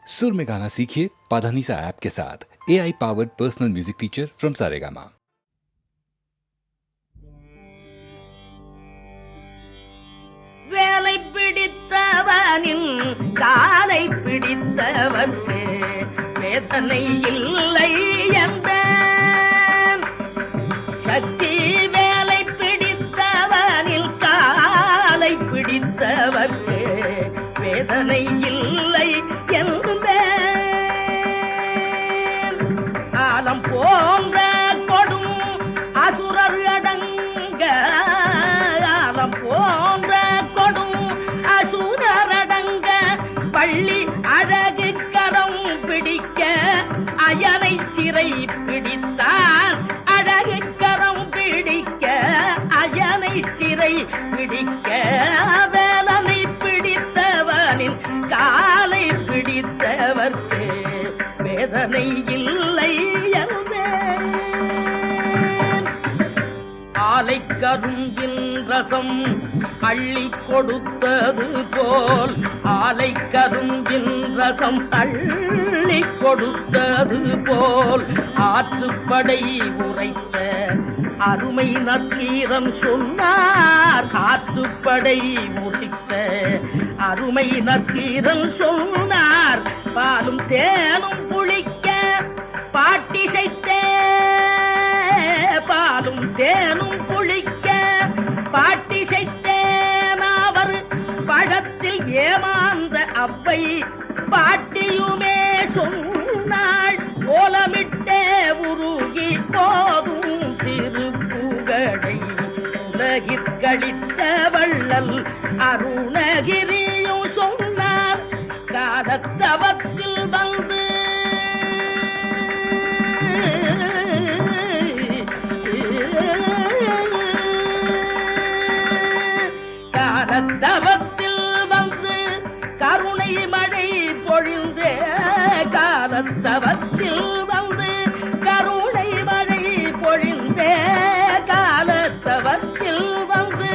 सुर में गाना सीखिए पाधानीसा ऐप के साथ। AI powered personal music teacher from Saregama. வேலை பிடித்தவனின் காலை பிடித்தவர்க்கு வேதனை இல்லை என்ற சக்தி. வேலை பிடித்தவனில் காலை பிடித்தவர்க்கு வேதனை இல்லை என்ற ஆலம் போன்ற கொடும் அசுரர் அடங்க. ஆலம் போன்ற கொடும் அசுரரடங்க பள்ளி அழகு கரம் பிடிக்க அயனை சிறை பிடித்தான். அழகு கரம் பிடிக்க அயனை சிறை பிடிக்க வேலனை பிடித்தவனின் காலை பிடித்தவர்க்கு வேதனை இல்லை என்பேன். ஆலை கரும்பின் ரசம் அள்ளி கொடுத்தது போல், ஆலை கரும்பின் ரசம் அள்ளி கொடுத்தது போல் ஆற்றுப்படை உரைத்த அருமை நக்கீரன் சொன்னார். ஆற்றுப்படை உரைத்த அருமை நக்கீரன் சொன்னார். பாலும் தேனும் புளிக்க பாட்டிசைத்தே, பாலும் தேனும் புளிக்க பாட்டிசைத்தேனாவர் பழத்தில் ஏமாந்த அவ்வை பாட்டியுமே சொன்னாள். கோலமிட்டே உருகி போதும் திருப்புகழை உலகிற்கழித்த வள்ளல் அருணகிரியும் சொன்னார். காலத்தவத்தில் வந்து காலத்தவத்தில் வந்து கருணை மழை பொழிந்தே. காலத்தவத்தில் வந்து கருணை மழை பொழிந்தே. காலத்தவத்தில் வந்து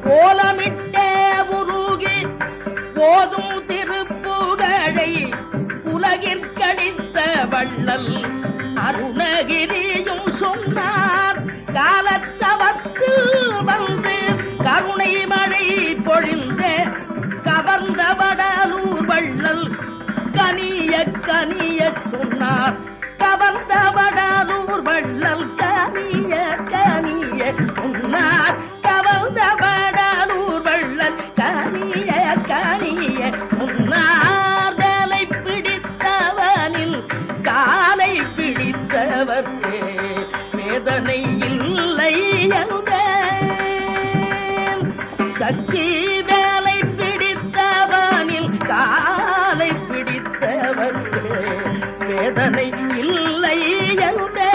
கோலமிட்டே உருகி போதும் திருப்புகழை உலகிற்கழித்த வள்ளல் அருணகிரியும் சொன்னார். காலத்தவத்தில் வந்து கருணை மழை பொழிந்தே. கவர்ந்த வடலூர் வள்ளல் கனிய கனிய சொன்னார். கவர்ந்த வடலூர் வள்ளல் கனிய கனிய சொன்னார். கவர்ந்த வடலூர் வள்ளல் கனிய கனிய சொன்னார். வேலை பிடித்தவனில் காலை பிடித்தவர்க்கு வேதனை இல்லை என்பேன். சக்தி வேலை பிடித்தவனில் காலை பிடித்தவர்க்கு வேதனை இல்லை என்பேன்.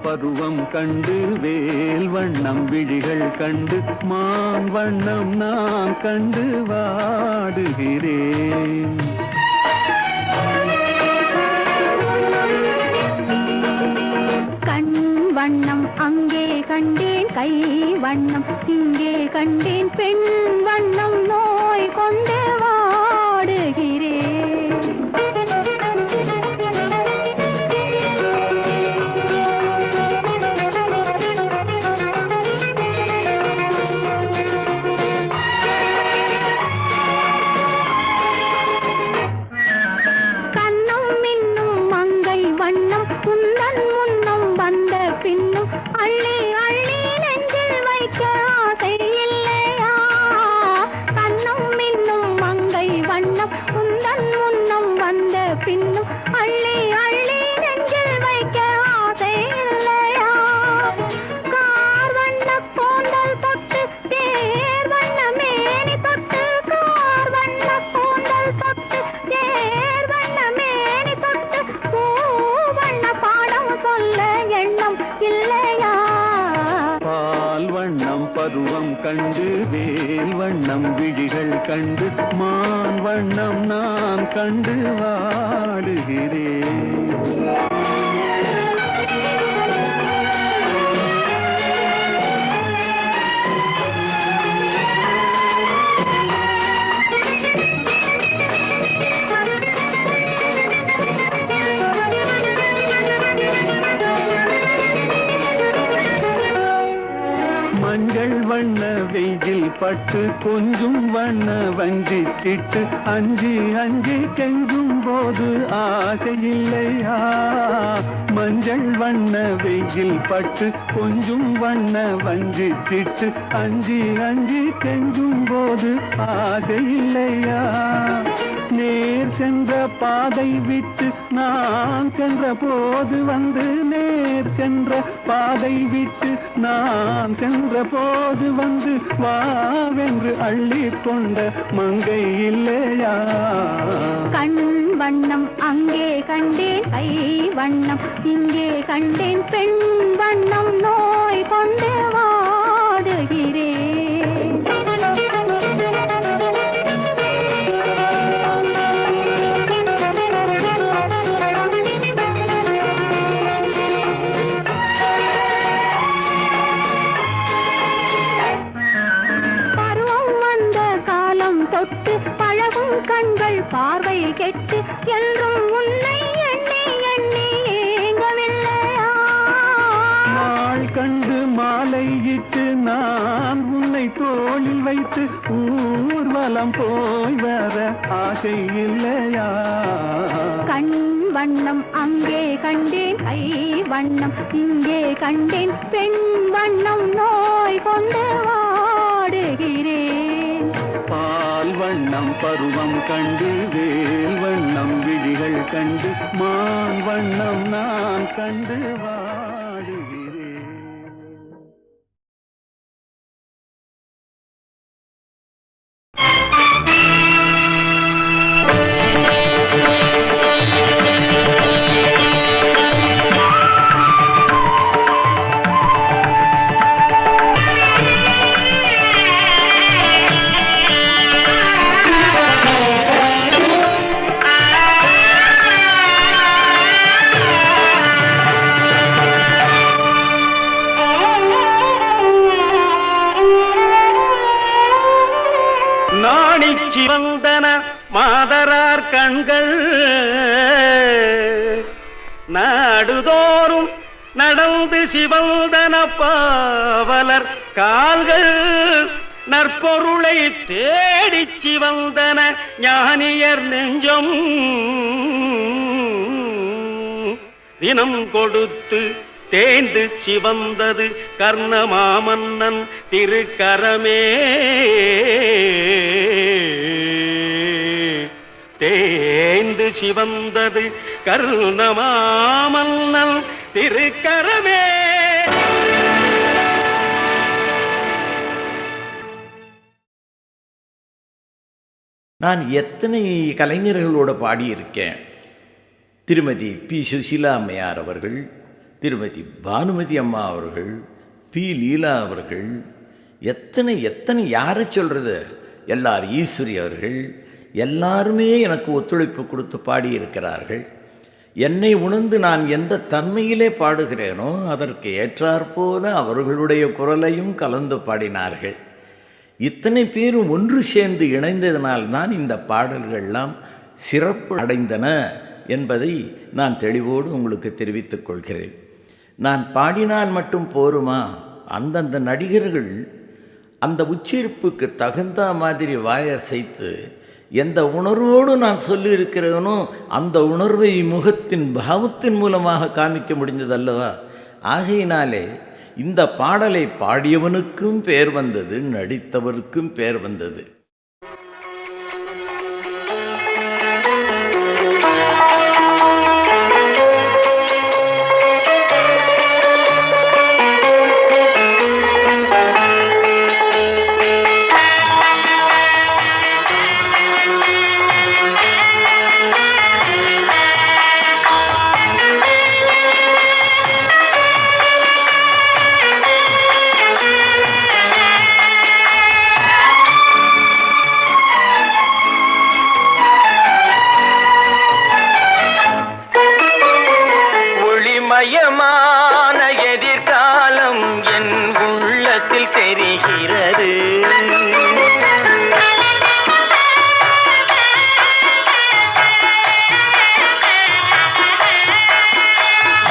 பருவம் கண்டு வேல் வண்ணம் விழிகள் கண்டு மான் வண்ணம் நான் கண்டு வாடுகிறேன். கண் வண்ணம் அங்கே கண்டேன், கை வண்ணம் இங்கே கண்டேன், பெண் வண்ணம் நோய் கொண்டு வாடுகிறேன். அள்ளி அள்ளி நெஞ்சில் வைக்க ஆசை இல்லையா? கண்ணும் மின்னும் மங்கை வண்ணம் உந்தன் முன்னம் வந்த பின்னும் அள்ளி அள்ளி நெஞ்சில் வைக்க பருவம் கண்டு வேல் வண்ணம் விழிகள் கண்டு மான் வண்ணம் நான் கண்டு வாடுகிறேன். மஞ்சள் வண்ண வெயில் பட்டு கொஞ்சம் வண்ண வஞ்சி திட்டு அஞ்சி அஞ்சி கெஞ்சும் போது ஆசை இல்லையா? மஞ்சள் வண்ண வெயில் பட்டு கொஞ்சம் வண்ண வஞ்சி திட்டு அஞ்சி அஞ்சி கெஞ்சும் போது ஆசை இல்லையா? நேர் சென்ற பாதை விட்டு நான் சென்ற போது வந்து நேர் சென்ற பாதை விட்டு நான் சென்ற போது வந்து வாவென்று அள்ளி கொண்ட மங்கை இல்லையா? கண் வண்ணம் அங்கே கண்டேன், கை வண்ணம் இங்கே கண்டேன், பெண் வண்ணம் நோய் கொண்டு வாடுகிறேன். தொட்டு பழகும் கண்கள் பார்வை கெட்டு என்றும் உன்னை எண்ணி எண்ணி ஏங்கவில்லையா? நாள் கண்டு மாலையிட்டு நான் உன்னை தோளில் வைத்து ஊர்வலம் போய் வர ஆசை இல்லையா? கண் வண்ணம் அங்கே கண்டேன், கை வண்ணம் இங்கே கண்டேன், பெண் வண்ணம் நோய் கொண்டு வாடுகிறேன். பால் வண்ணம் பருவம் கண்டு வேல் வண்ணம் விழிகள் கண்டு மான் வண்ணம் நான் கண்டு வாடுகிறேன். சிவந்தன மாதரார் கண்கள் நாடுதோறும் நடந்து சிவந்தன பாவலர் கால்கள் நற்பொருளை தேடிச் சிவந்தன ஞானியர் நெஞ்சம் தினம் கொடுத்து தேய்ந்து சிவந்தது கர்ணமாமன்னன் திருக்கரமே. தேய்ந்து சிவந்தது கர்ணமாமன்னன் திருக்கரமே. நான் எத்தனை கலைஞர்களோட பாடியிருக்கேன். திருமதி பி. சுசீலா அம்மையார் அவர்கள், திருமதி பானுமதி அம்மா அவர்கள், பி. லீலா அவர்கள், எத்தனை எத்தனை யாரை சொல்கிறது, எல்லார் ஈஸ்வரி அவர்கள், எல்லாருமே எனக்கு ஒத்துழைப்பு கொடுத்து பாடியிருக்கிறார்கள். என்னை உணர்ந்து நான் எந்த தன்மையிலே பாடுகிறேனோ அதற்கு ஏற்றாற்போல அவர்களுடைய குரலையும் கலந்து பாடினார்கள். இத்தனை பேரும் ஒன்று சேர்ந்து இணைந்ததனால்தான் இந்த பாடல்கள்லாம் சிறப்பு அடைந்தன என்பதை நான் தெளிவோடு உங்களுக்கு தெரிவித்துக் கொள்கிறேன். நான் பாடினால் மட்டும் போருமா? அந்தந்த நடிகர்கள் அந்த உச்சரிப்புக்கு தகுந்த மாதிரி வாயசைத்து எந்த உணர்வோடு நான் சொல்லியிருக்கிறேனோ அந்த உணர்வை முகத்தின் பாவத்தின் மூலமாக காமிக்க முடிந்ததல்லவா? ஆகையினாலே இந்த பாடலை பாடியவனுக்கும் பேர் வந்தது, நடித்தவருக்கும் பேர் வந்தது. ஒளிமயமான எதிர்காலம் என் உள்ளத்தில் தெரிகிறது.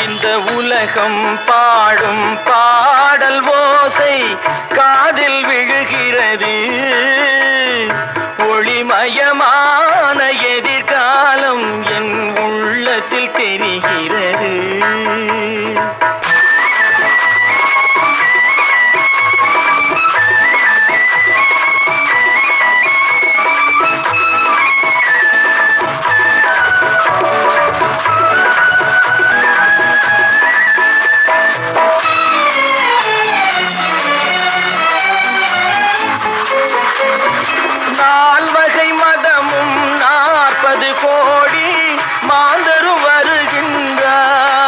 இந்த உலகம் பாடும் பாடல் ஓசை காதில் விழுகிறது. ஒளிமயமான எதிர்காலம் என் உள்ளத்தில் தெரிகிறது. நால்வகை மதமும் 40 கோடி மாந்தரும் வருகின்றார்.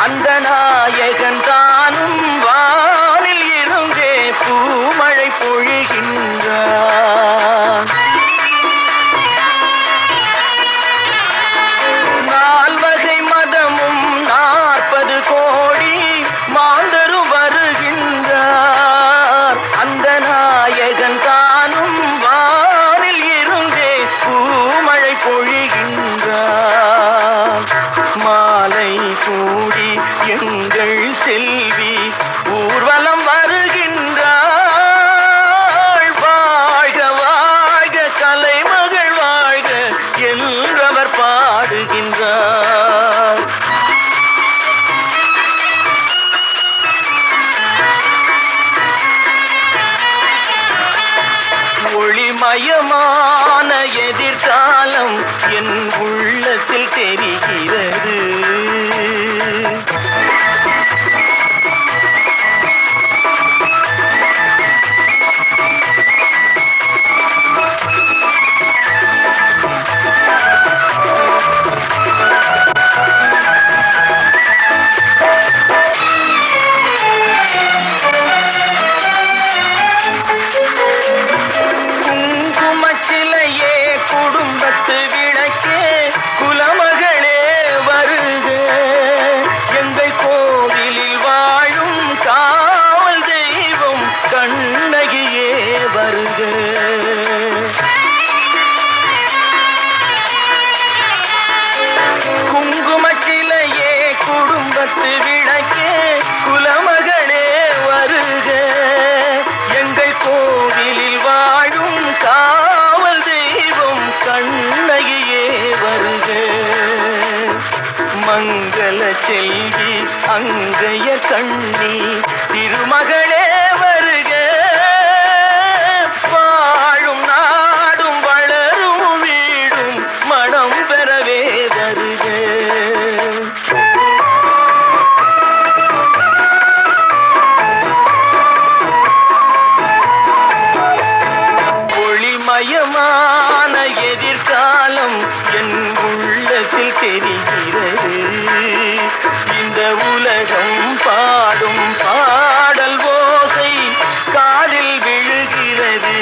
அந்த நாயகன் தானும் வானில் இருந்தே பூமழை பொழிகின்றார். நால்வகை மதமும் 40 கோடி மாந்தரும் வருகின்றார். அந்த நாயகன் தானும் வானில் இருந்தே பூமழை பொழிகின்றார். மாலை கூடி எங்கள் செல்வி ஊர்வலம் வருகின்றாள். வாழ்க வாழ்க கலைமகள் வாழ்க என்றவர் பாடுகின்றார். ஒளிமயமான எதிர்காலம் என் உள்ளத்தில் தெரிகிறது. குங்குமச்சிலையே குடும்பத்து விளக்கே குலமகளே வருக. எங்கள் கோவிலில் வாழும் காவல் தெய்வம் கண்ணகியே வருக. குங்குமச்சிலையே குடும்பத்து விளக்கே குலமகளே வருக. எங்கள் கோவிலில் வாழும் காவல் தெய்வம் கண்ணகியே வருக. மங்கள செல்வி அங்கைய கண்ணி திருமகளே வருக. வாழும் நாடும் வளரும் வீடும் மனம் பெறவே வருக. ஒளிமயமான எதிர்காலம் என் உள்ளத்தில் தெரிகிறது. இந்த உலகம் பாடும் பாடல் ஓசை காதில் விழுகிறது.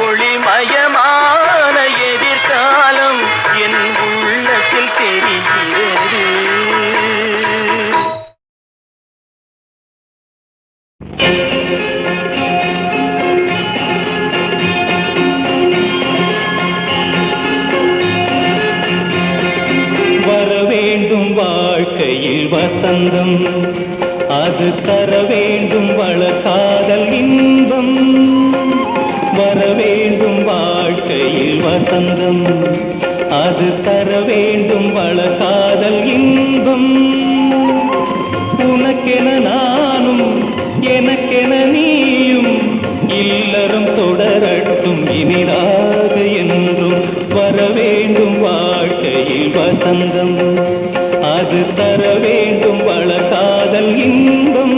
ஒளிமயமான எதிர்காலம் என் உள்ளத்தில் தெரிகிறது. வரவேண்டும் வாழ்க்கையில் வசந்தம், அது தர வேண்டும் வளர்காதல் இன்பம். வரவேண்டும் வாழ்க்கையில் வசந்தம், அது தர வேண்டும் வளர்காதல் இன்பம். உனக்கென நானும் எனக்கென நீயும் இல்லறம் தொடரட்டும் இனிதாக என்றும். வரவேண்டும் வாழ்க்கையில் வசந்தம், அது தர வேண்டும் வளர்காதல் இன்பம்.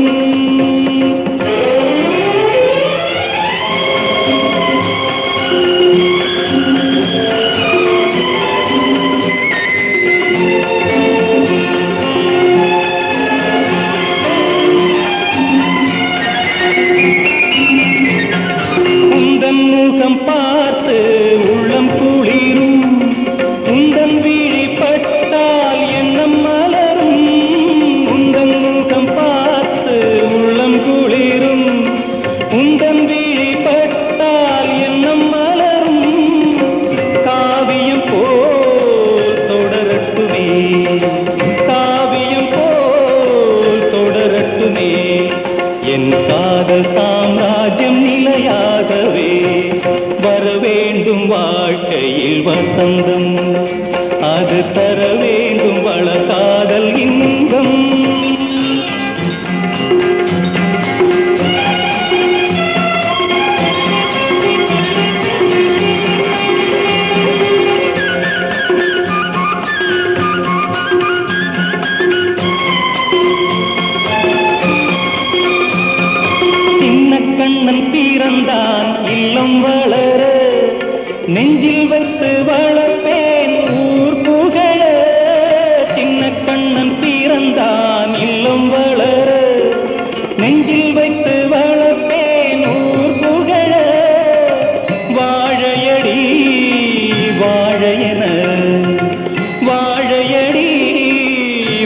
உந்தன் முகம் பார்த்து உள்ளம் குளிரும், உந்தன் விழி பட்டால் எண்ணம் மலரும்.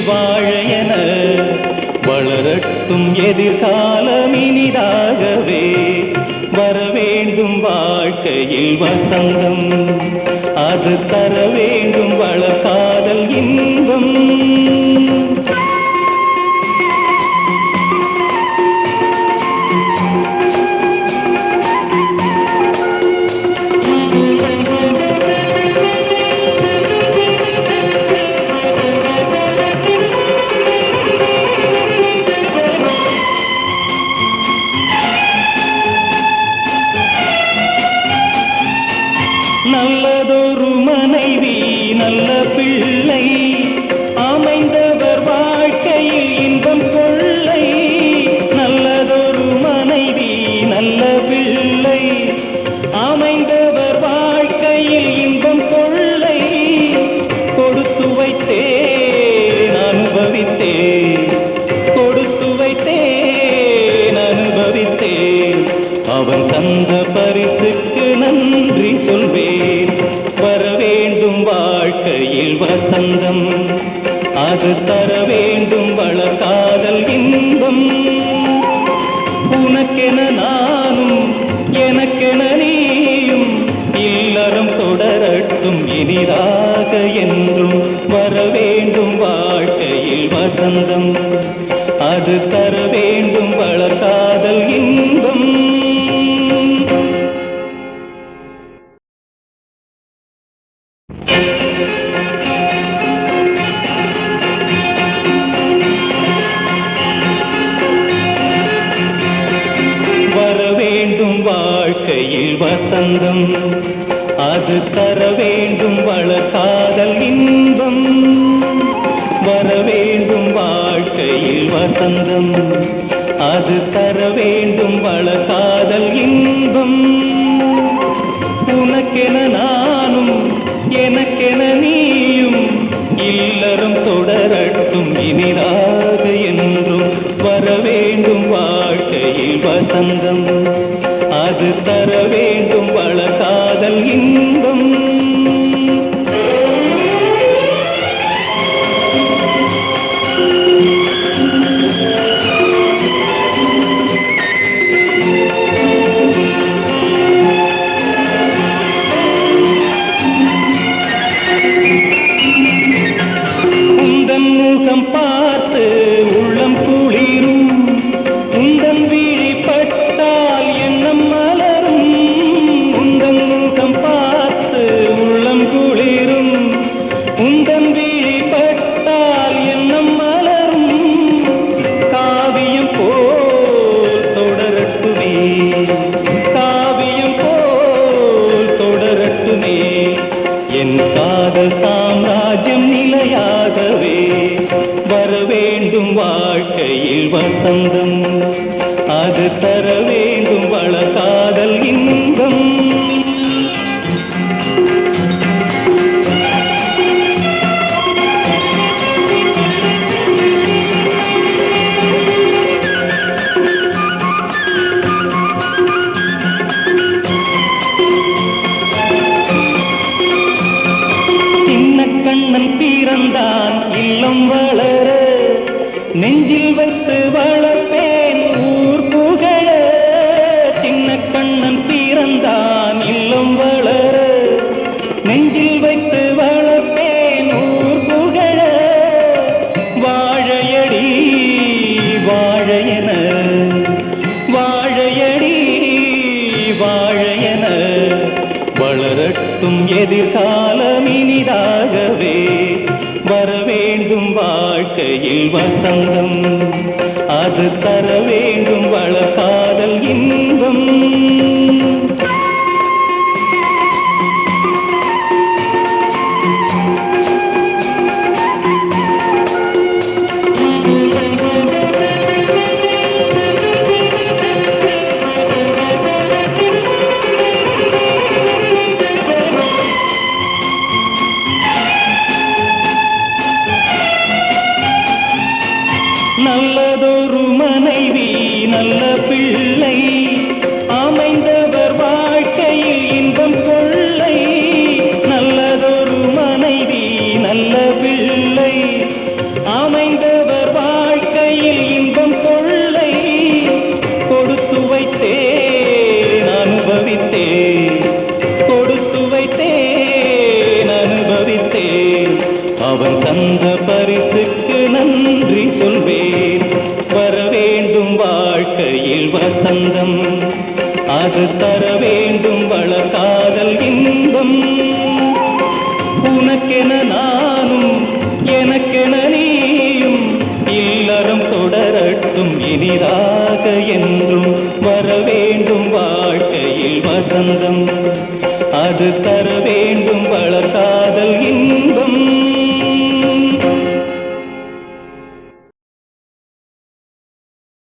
வாழ என வளரட்டும் எதிர்காலம் இனிதாகவே வர வேண்டும் வாழ்க்கையில் வசந்தம் அது தர வேண்டும் வளர்காதல் இன்பம் நல்லதொரு மனைவி நல்ல பிள்ளை அமைந்தவர் வாழ்க்கையில் இன்பம் கொள்ளை நல்லதொரு மனைவி நல்ல பிள்ளை அமைந்தவர் வாழ்க்கையில் இன்பம் கொள்ளை கொடுத்து வைத்தேன் அனுபவித்தேன் கொடுத்து வைத்தேன் அனுபவித்தேன் அவன் தந்த பரிசுக்கு நன்றி சொல்வேன் வர வேண்டும் வாழ்க்கையில் வசந்தம் அது தர வேண்டும் வளர்காதல் இன்பம் உனக்கென நானும் எனக்கென நீயும் இல்லறம் தொடரட்டும் இனிதாக என்றும் வர வேண்டும் வாழ்க்கையில் வசந்தம் அது தர வேண்டும் வளர்காதல் இன்பம் வாழ்க்கையில் வசந்தம் அது தர வேண்டும் வளர்காதல் இன்பம் வர வேண்டும் வாழ்க்கையில் வசந்தம் அது தர வேண்டும் வளர்காதல் இன்பம் உனக்கென நானும் எனக்கென நீயும் இல்லறம் தொடரட்டும் இனிதாக என்றும் வர வேண்டும் வாழ்க்கையில் வசந்தம் அது தர வேண்டும் வளர்காதல் இன்பம் உந்தன் முகம் பார்த்து உள்ளம் குளிரும் உந்தன் விழி பட்டால் எண்ணம் மலரும் உந்தன் முகம் பார்த்து உள்ளம் குளிரும் உந்தன் விழி பட்டால் எண்ணம் மலரும் காவியம் போல் தொடரட்டுமே காவியம் போல் தொடரட்டுமே என் காதல் சாம்ராஜ்யம் நிலையாகவே வர வேண்டும் வாழ்க்கையில் வசந்தம் அது தர வேண்டும் வளர்காதல் இன்பம் கண்ணன் பிறந்தான் இல்லம் வளர நெஞ்சில் வைத்து வளர்ப்பேன் ஊர் புகழ சின்ன கண்ணன் பிறந்தான் இல்லம் வளர நெஞ்சில் வைத்து வளர்ப்பேன் ஊர் புகழ வாழையடி வாழையன வாழையடி வாழையன வளரட்டும் எதிர்காலம் இனிதாகவே வர வேண்டும் வாழ்க்கையில் வசந்தம் அது தர வேண்டும் வளர்காதல் இன்பம் நல்லதொரு மனைவி நல்ல பிள்ளை அமைந்தவர் வாழ்க்கையில் இன்பம் கொள்ளை நல்லதொரு மனைவி நல்ல பிள்ளை அமைந்தவர் வாழ்க்கையில் இன்பம் கொள்ளை கொடுத்து வைத்தேன் அனுபவித்தேன், கொடுத்து வைத்தேன் அனுபவித்தேன். அவன் தந்த பரிசுக்கு நன்றி சொல்வேன். வர வேண்டும் வாழ்க்கையில் வசந்தம், அது தர வேண்டும் வளர்காதல் இன்பம். உனக்கென நானும் எனக்கென நீயும் இல்லறம் தொடரட்டும் இனிதாக என்றும். வர வேண்டும் வாழ்க்கையில் வசந்தம், அது தர